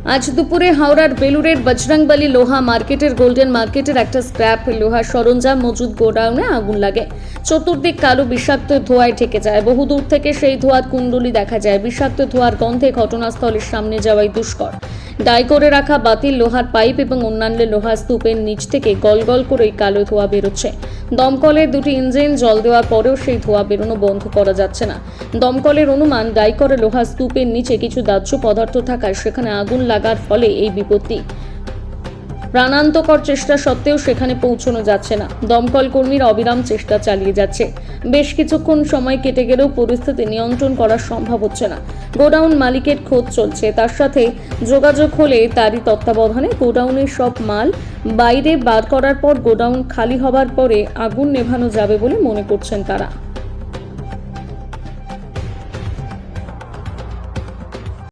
আজ দুপুরে হাওড়ার বেলুরের বজরংবলী লোহা মার্কেটের গোল্ডেন মার্কেটের একটা স্ক্র্যাপ লোহার সরঞ্জাম মজুদ গোডাউনে আগুন লাগে। চতুর্দিক কালো বিষাক্ত ধোঁয়ায় ঢেকে যায়। বহুদূর থেকে সেই ধোঁয়ার কুণ্ডলী দেখা যায়। বিষাক্ত ধোঁয়ার গন্ধে ঘটনাস্থলের সামনে যাওয়াই দুষ্কর। ডাই করে রাখা বাতিল লোহার পাইপ এবং অন্যান্য লোহার স্তূপের নিচ থেকে গলগল করে কালো ধোঁয়া বেরোচ্ছে। দমকলের দুটি ইঞ্জিন জল দেওয়ার পরেও সেই ধোঁয়া বেরোনো বন্ধ করা যাচ্ছে না। দমকলের অনুমান, ডাই করে লোহার স্তূপের নিচে কিছু দাহ্য পদার্থ থাকায় সেখানে আগুন লাগার ফলে এই বিপত্তি। প্রাণান্তকর চেষ্টা সত্ত্বেও সেখানে পৌঁছানো যাচ্ছে না। দমকল কর্মীরা অবিরাম চেষ্টা চালিয়ে যাচ্ছে। বেশ কিছুক্ষণ সময় কেটে গেলেও পরিস্থিতি নিয়ন্ত্রণ করা সম্ভব হচ্ছে না। গোডাউন মালিকের খোঁজ চলছে। তার সাথে যোগাযোগ হলে তারই তত্ত্বাবধানে গোডাউনের সব মাল বাইরে বার করার পর গোডাউন খালি হবার পরে আগুন নেভানো যাবে বলে মনে করছেন তারা।